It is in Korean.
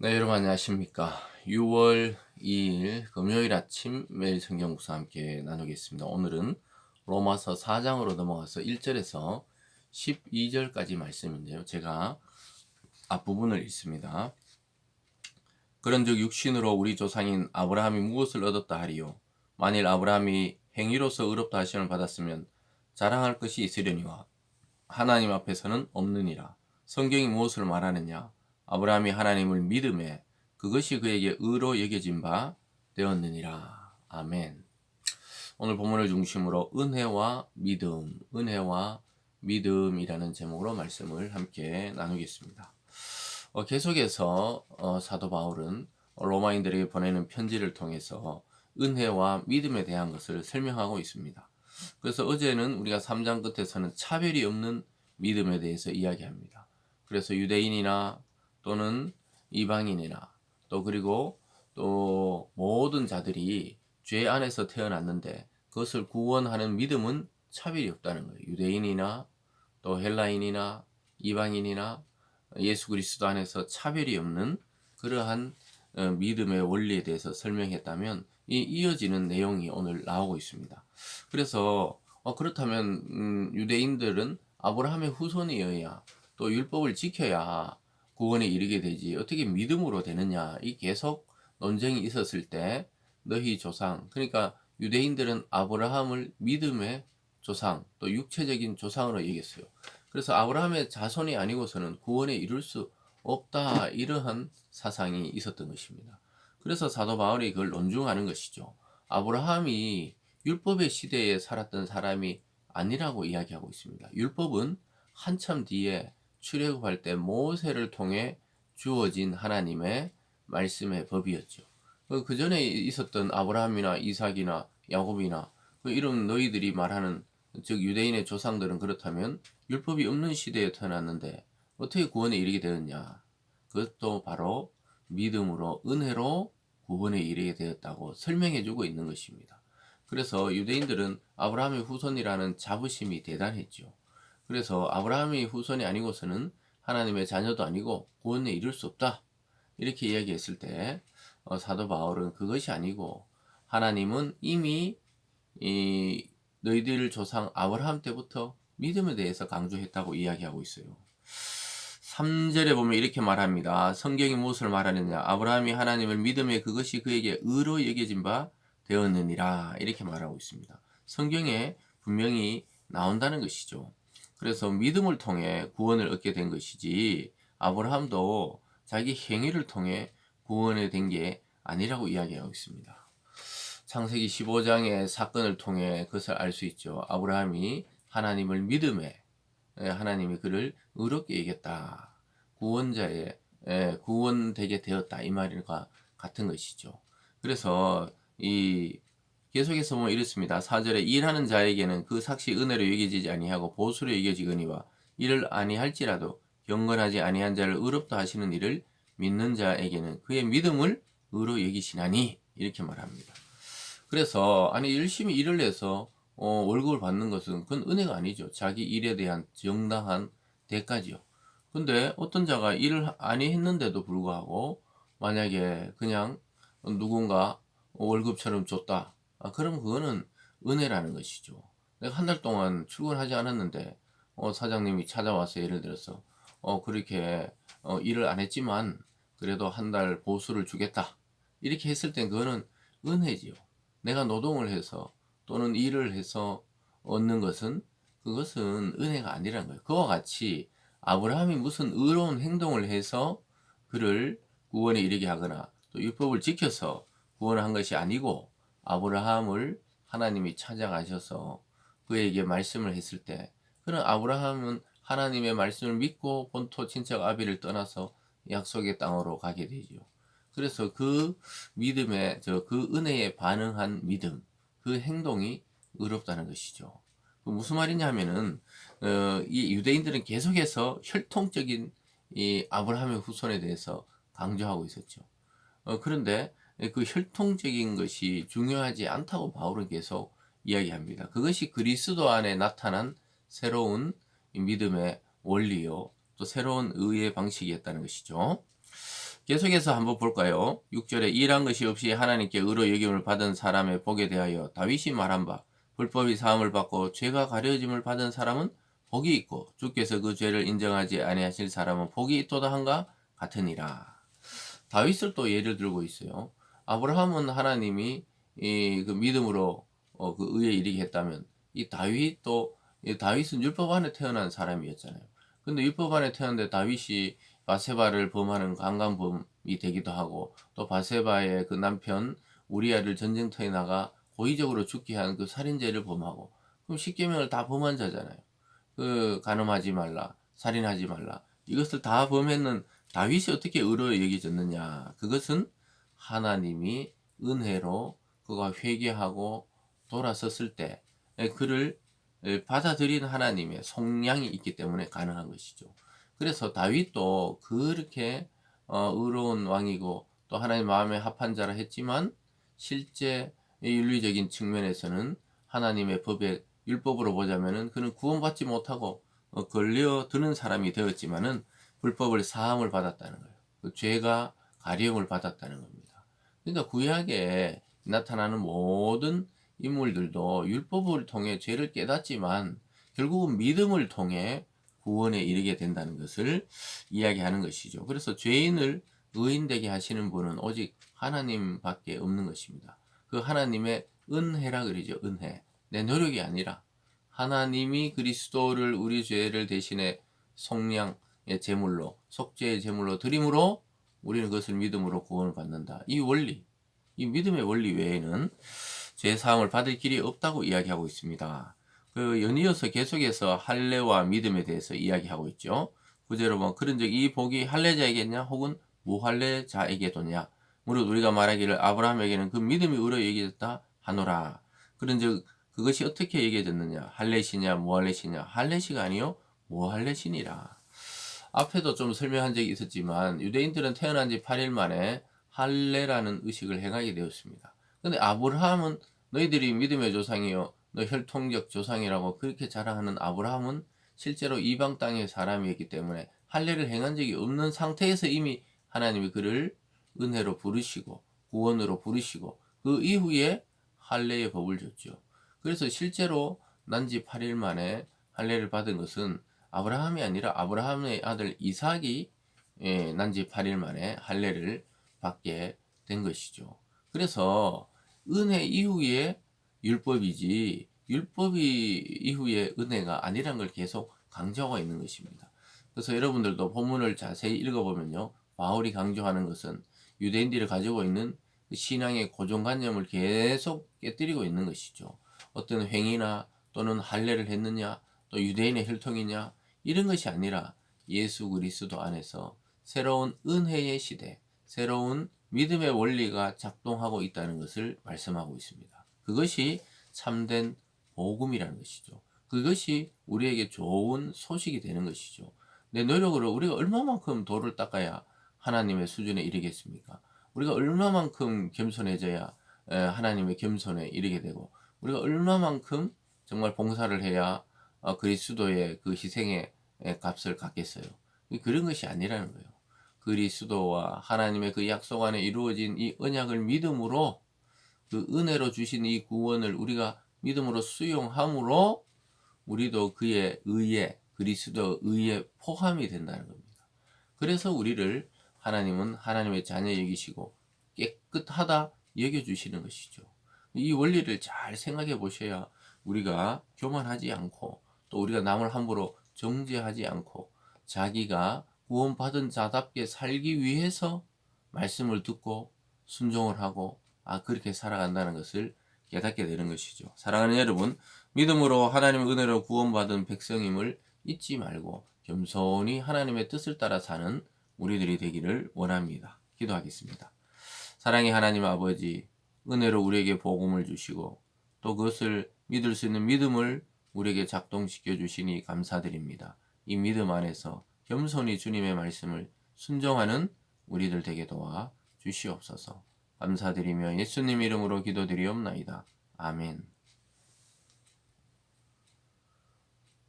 네, 여러분 안녕하십니까. 6월 2일 금요일 아침 매일 성경 구사 함께 나누겠습니다. 오늘은 로마서 4장으로 넘어가서 1절에서 12절까지 말씀인데요. 제가 앞부분을 읽습니다. 그런즉 육신으로 우리 조상인 아브라함이 무엇을 얻었다 하리요? 만일 아브라함이 행위로서 의롭다 하심을 받았으면 자랑할 것이 있으려니와 하나님 앞에서는 없느니라. 성경이 무엇을 말하느냐? 아브라함이 하나님을 믿음에 그것이 그에게 의로 여겨진 바 되었느니라. 아멘. 오늘 본문을 중심으로 은혜와 믿음이라는 제목으로 말씀을 함께 나누겠습니다. 계속해서 사도 바울은 로마인들에게 보내는 편지를 통해서 은혜와 믿음에 대한 것을 설명하고 있습니다. 그래서 어제는 우리가 3장 끝에서는 차별이 없는 믿음에 대해서 이야기합니다. 그래서 유대인이나 또는 이방인이나 또 그리고 또 모든 자들이 죄 안에서 태어났는데 그것을 구원하는 믿음은 차별이 없다는 거예요. 유대인이나 또 헬라인이나 이방인이나 예수 그리스도 안에서 차별이 없는 그러한 믿음의 원리에 대해서 설명했다면 이 이어지는 내용이 오늘 나오고 있습니다. 그래서 그렇다면 유대인들은 아브라함의 후손이어야 또 율법을 지켜야 구원에 이르게 되지 어떻게 믿음으로 되느냐, 이 계속 논쟁이 있었을 때 너희 조상, 그러니까 유대인들은 아브라함을 믿음의 조상 또 육체적인 조상으로 얘기했어요. 그래서 아브라함의 자손이 아니고서는 구원에 이룰 수 없다, 이러한 사상이 있었던 것입니다. 그래서 사도 바울이 그걸 논중하는 것이죠. 아브라함이 율법의 시대에 살았던 사람이 아니라고 이야기하고 있습니다. 율법은 한참 뒤에 출애굽할 때 모세를 통해 주어진 하나님의 말씀의 법이었죠. 그 전에 있었던 아브라함이나 이삭이나 야곱이나 이런 너희들이 말하는 즉 유대인의 조상들은 그렇다면 율법이 없는 시대에 태어났는데 어떻게 구원에 이르게 되었냐? 그것도 바로 믿음으로 은혜로 구원에 이르게 되었다고 설명해 주고 있는 것입니다. 그래서 유대인들은 아브라함의 후손이라는 자부심이 대단했죠. 그래서 아브라함의 후손이 아니고서는 하나님의 자녀도 아니고 구원에 이룰 수 없다, 이렇게 이야기했을 때 사도 바울은 그것이 아니고 하나님은 이미 이 너희들 조상 아브라함 때부터 믿음에 대해서 강조했다고 이야기하고 있어요. 3절에 보면 이렇게 말합니다. 성경이 무엇을 말하느냐? 아브라함이 하나님을 믿음에 그것이 그에게 의로 여겨진 바 되었느니라, 이렇게 말하고 있습니다. 성경에 분명히 나온다는 것이죠. 그래서 믿음을 통해 구원을 얻게 된 것이지 아브라함도 자기 행위를 통해 구원에 된 게 아니라고 이야기하고 있습니다. 창세기 15장의 사건을 통해 그것을 알 수 있죠. 아브라함이 하나님을 믿음에 하나님이 그를 의롭게 여겼다, 구원자의 구원되게 되었다, 이 말과 같은 것이죠. 그래서 이 계속해서 보면 이렇습니다. 4절에 일하는 자에게는 그 삭시 은혜로 여겨지지 아니하고 보수로 여겨지거니와 이를 아니할지라도 경건하지 아니한 자를 의롭다 하시는 이를 믿는 자에게는 그의 믿음을 의로 여기시나니, 이렇게 말합니다. 그래서 아니 열심히 일을 해서 월급을 받는 것은 그건 은혜가 아니죠. 자기 일에 대한 정당한 대가지요. 근데 어떤 자가 일을 안 했는데도 불구하고 만약에 그냥 누군가 월급처럼 줬다, 그럼 그거는 은혜라는 것이죠. 내가 한 달 동안 출근하지 않았는데 사장님이 찾아와서 예를 들어서 그렇게 일을 안 했지만 그래도 한 달 보수를 주겠다, 이렇게 했을 땐 그거는 은혜지요. 내가 노동을 해서 또는 일을 해서 얻는 것은 그것은 은혜가 아니라는 거예요. 그와 같이 아브라함이 무슨 의로운 행동을 해서 그를 구원에 이르게 하거나 또 율법을 지켜서 구원을 한 것이 아니고 아브라함을 하나님이 찾아가셔서 그에게 말씀을 했을 때 그런 아브라함은 하나님의 말씀을 믿고 본토 친척 아비를 떠나서 약속의 땅으로 가게 되죠. 그래서 그 믿음에 그 은혜에 반응한 믿음, 그 행동이 의롭다는 것이죠. 그 무슨 말이냐 하면은 이 유대인들은 계속해서 혈통적인 이 아브라함의 후손에 대해서 강조하고 있었죠. 그런데 그 혈통적인 것이 중요하지 않다고 바울은 계속 이야기합니다. 그것이 그리스도 안에 나타난 새로운 믿음의 원리요, 또 새로운 의의 방식이었다는 것이죠. 계속해서 한번 볼까요? 6절에 일한 것이 없이 하나님께 의로 여김을 받은 사람의 복에 대하여 다윗이 말한 바 불법이 사함을 받고 죄가 가려짐을 받은 사람은 복이 있고 주께서 그 죄를 인정하지 아니하실 사람은 복이 있도다 한가 같으니라. 다윗을 또 예를 들고 있어요. 아브라함은 하나님이 그 믿음으로 그 의에 이르게 했다면 이 다윗도 이 다윗은 율법 안에 태어난 사람이었잖아요. 근데 율법 안에 태어났는데 다윗이 바세바를 범하는 강간범이 되기도 하고 또 바세바의 그 남편 우리아를 전쟁터에 나가 고의적으로 죽게 한 그 살인죄를 범하고 그럼 십계명을 다 범한 자잖아요. 그 간음하지 말라, 살인하지 말라. 이것을 다 범했는 다윗이 어떻게 의로 여겨졌느냐? 그것은 하나님이 은혜로 그가 회개하고 돌아섰을 때 그를 받아들인 하나님의 속량이 있기 때문에 가능한 것이죠. 그래서 다윗도 그렇게 의로운 왕이고 또 하나님 마음에 합한 자라 했지만 실제 윤리적인 측면에서는 하나님의 법에 율법으로 보자면은 그는 구원받지 못하고 걸려드는 사람이 되었지만은 불법을 사함을 받았다는 거예요. 그 죄가 가려움을 받았다는 겁니다. 그러니까 구약에 나타나는 모든 인물들도 율법을 통해 죄를 깨닫지만 결국은 믿음을 통해 구원에 이르게 된다는 것을 이야기하는 것이죠. 그래서 죄인을 의인되게 하시는 분은 오직 하나님밖에 없는 것입니다. 그 하나님의 은혜라 그러죠. 은혜. 내 노력이 아니라 하나님이 그리스도를 우리 죄를 대신에 속량의 제물로 속죄의 제물로 드림으로 우리는 그것을 믿음으로 구원을 받는다. 이 원리, 이 믿음의 원리 외에는 죄 사함을 받을 길이 없다고 이야기하고 있습니다. 그 연이어서 계속해서 할례와 믿음에 대해서 이야기하고 있죠. 구제로 뭐 그런즉 이 복이 할례자에게냐 혹은 무할례자에게도냐 무릇 우리가 말하기를 아브라함에게는 그 믿음이 의로 여겨졌다 하노라. 그런즉 그것이 어떻게 여겨졌느냐 할례시냐 무할례시냐 할례시가 아니요 무할례시니라. 앞에도 좀 설명한 적이 있었지만 유대인들은 태어난 지 8일 만에 할례라는 의식을 행하게 되었습니다. 근데 아브라함은 너희들이 믿음의 조상이요 너 혈통적 조상이라고 그렇게 자랑하는 아브라함은 실제로 이방 땅의 사람이었기 때문에 할례를 행한 적이 없는 상태에서 이미 하나님이 그를 은혜로 부르시고 구원으로 부르시고 그 이후에 할례의 법을 줬죠. 그래서 실제로 난 지 8일 만에 할례를 받은 것은 아브라함이 아니라 아브라함의 아들 이삭이 난 지 8일 만에 할례를 받게 된 것이죠. 그래서 은혜 이후에 율법이지 율법이 이후에 은혜가 아니란 걸 계속 강조하고 있는 것입니다. 그래서 여러분들도 본문을 자세히 읽어보면요. 바울이 강조하는 것은 유대인들이 가지고 있는 신앙의 고정관념을 계속 깨뜨리고 있는 것이죠. 어떤 행위나 또는 할례를 했느냐 또 유대인의 혈통이냐 이런 것이 아니라 예수 그리스도 안에서 새로운 은혜의 시대, 새로운 믿음의 원리가 작동하고 있다는 것을 말씀하고 있습니다. 그것이 참된 복음이라는 것이죠. 그것이 우리에게 좋은 소식이 되는 것이죠. 내 노력으로 우리가 얼마만큼 도를 닦아야 하나님의 수준에 이르겠습니까? 우리가 얼마만큼 겸손해져야 하나님의 겸손에 이르게 되고 우리가 얼마만큼 정말 봉사를 해야 그리스도의 그 희생의 값을 갚겠어요. 그런 것이 아니라는 거예요. 그리스도와 하나님의 그 약속 안에 이루어진 이 언약을 믿음으로 그 은혜로 주신 이 구원을 우리가 믿음으로 수용함으로 우리도 그의 의에 그리스도 의에 포함이 된다는 겁니다. 그래서 우리를 하나님은 하나님의 자녀 여기시고 깨끗하다 여겨주시는 것이죠. 이 원리를 잘 생각해 보셔야 우리가 교만하지 않고 또 우리가 남을 함부로 정죄하지 않고 자기가 구원받은 자답게 살기 위해서 말씀을 듣고 순종을 하고 그렇게 살아간다는 것을 깨닫게 되는 것이죠. 사랑하는 여러분, 믿음으로 하나님의 은혜로 구원받은 백성임을 잊지 말고 겸손히 하나님의 뜻을 따라 사는 우리들이 되기를 원합니다. 기도하겠습니다. 사랑의 하나님 아버지, 은혜로 우리에게 복음을 주시고 또 그것을 믿을 수 있는 믿음을 우리에게 작동시켜 주시니 감사드립니다. 이 믿음 안에서 겸손히 주님의 말씀을 순종하는 우리들 되게 도와 주시옵소서. 감사드리며 예수님 이름으로 기도드리옵나이다. 아멘.